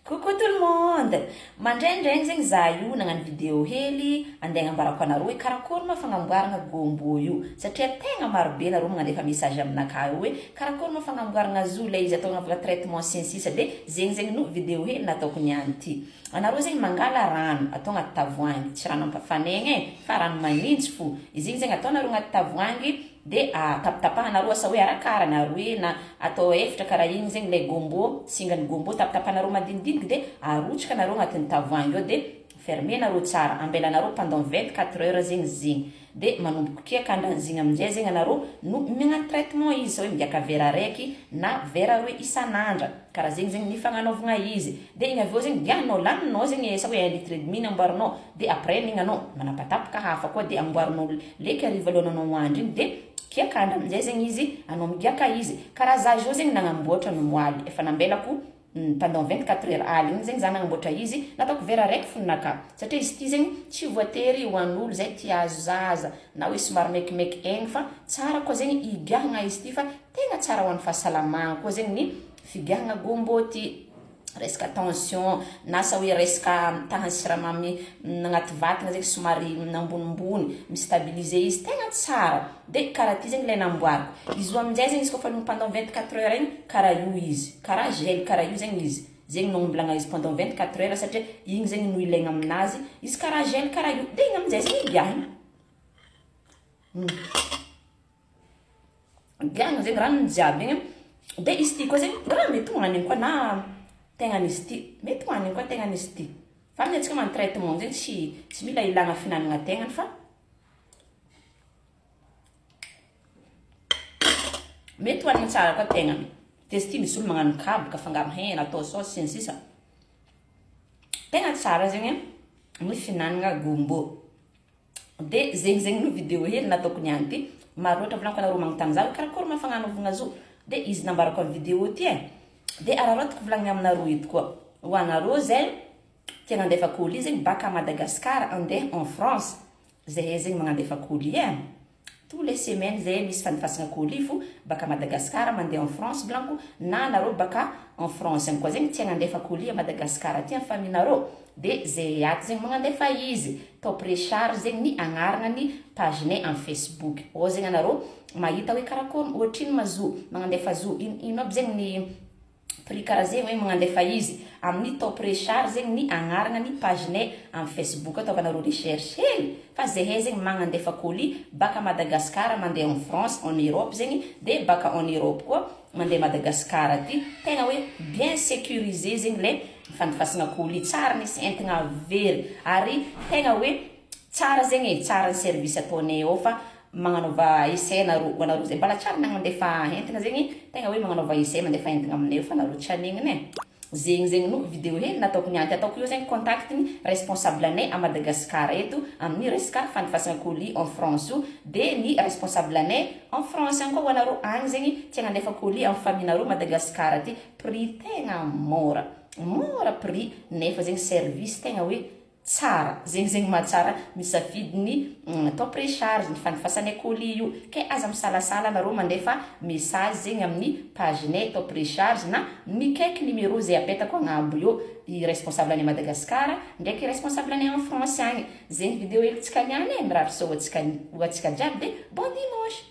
Coucou tout le monde! Mandraindraigny zegny za io nagnano vidéo hely andeha agnambarako anareo hoe karakory ma fagnamboarana gombo io satria tegna marobe nareo magnanefa message aminakahy hoe karakory ma fagnamboarana zo le izy atao agnavaka traitement sensisa de zegny no vidéo hely nataoko niany ty. Anareo zegny mangala rano atao agnaty tavoahangy, tsy rano ampafanaigny fa rano manintsy fo. Izy igny zegny ataonareo agnaty tavoahangy de tapatapahanareo asa hoe arakarana hoe na atao efatra karaha igny zegny le gombo, singany gombo tapatapahanareo madinidiniky de arotsaka anareo agnatin'ny tavoahangy eo de fermenareo tsara, ambelanareo pendant 24 heures zegny de manomboka kia akandran'zigny aminjay zegny anareo no miagnano traitement izy hoe migiaka vera raiky na vera roe isanandra karaha zegny ny fagnanaovagna izy de igny aveo zegny dianao laninao zegny sa hoe 1 litre et demi amboarinao de après igny anao manapatapaka hafa koa de amboarinao leky ariva alohanao andro igny de kia akandra aminjay zegny izy anao migiaka izy karaha za jo zegny nagnamboatra no moaly efa nambelako pendant 24 heures aligny zegny za nagnamboatra izy nataoko vera raiky foninaka satria izy ty zegny tsy voatery ho an'olo zay tia azo zaza na hoe somary mekimeky egny fa tsara koa zegny igiahagna izy ty fa tegna tsara ho an'ny fahasalamagna koa zegny ny figiahagna gombo ty resaka tension na sa hoe resaka tahany siramamy agnaty vatagna zegny somary nambonimbony mistabiliser izy tegna tsara de karaha ty zegny le namboariko izy io aminjay zegny izy koa fa pendant 24 heures igny karaha io izy karaha gel karaha io zegny izy zegny nomblagna izy pendant 24 heures satria igny zegny no ilaigna aminazy izy karaha gel karaha io de igny aminjay zegny igiahagna igiahagna zegny ranony jiaby igny de izy ty koa zegny raha mety hoanigny koa na tegnanisy ty mety hoanigny koa tegnanisy ty fa amintsika man traitement zegny tsy mila ilagna finanagna tegnany fa mety hoanigny tsara koa tegnany de izy ty misy olo magnano kabaka fangaro hena atao saosy sy ny sisa tegna tsara zegny ny finanagna gombo de zegny no vidéo hely nataoko niany ty maro loatra volaniko anareo magnontany za karakory ma fagnanaovagna zo de izy nambarako amin'ny vidéo ty de araratako volagny aminareo ito koa ho anareo zay tia nandefa colis zegny baka Madagascar andeha en France zay zegny magnandefa colis tous les semaines zay misy fandefasagna colis fo baka Madagascar mandeha en France blanco na anareo baka en France igny koa zegny tia nandefa colis à Madagascar ty amin'ny famillenareo de zay aty zegny magnandefa izy top recharge zegny ny agnarana ny pagenay amin'ny Facebook o zegny anareo mahita hoe karakory ohatriny mazo magnandefa zo ino aby zegny ny prix karaha zegny hoe magnandefa izy amin'ny top recharge zegny ny agnarana ny pagenay amin'ny Facebook ataovanareo recherche hely fa zay zegny magnandefa colis baka Madagascar mandeha en France en Europe zegny de baka en Europe koa mandeha Madagascar aty tegna hoe bien sécurisé zegny le fandefasagna colis tsara nisy entagna very ary tegna hoe tsara zegny tsara ny service ataonay ao fa magnanova essai anareo zay mbala tsara nagnandefa entagna zegny tegna hoe magnanova essai mandefa entagna aminay fa anareo tsy anigniny zegny no vidéo hely nataoko niany ataoko io zegny contact ny responsable anay à Madagascar eto amin'ny resaka fandefasagna colis en France io de ny responsable anay en France any koa ho anareo agny zegny tia nandefa colis amin'ny famillenareo Madagascar aty prix tegna mora prix nefa zegny service tegna hoe tsara zegny mahatsara misafidy ny top recharge ny fandefasanay colis io ke aza misalasala anareo mandefa message zegny amin'ny pagenay top recharge na mikaiky numéro zay apetako agnambo eo i responsable anay Madagascar ndraiky responsable anay en France agny zegny vidéo hely tsika niany mirary so ohatsika jiaby de bon dimanche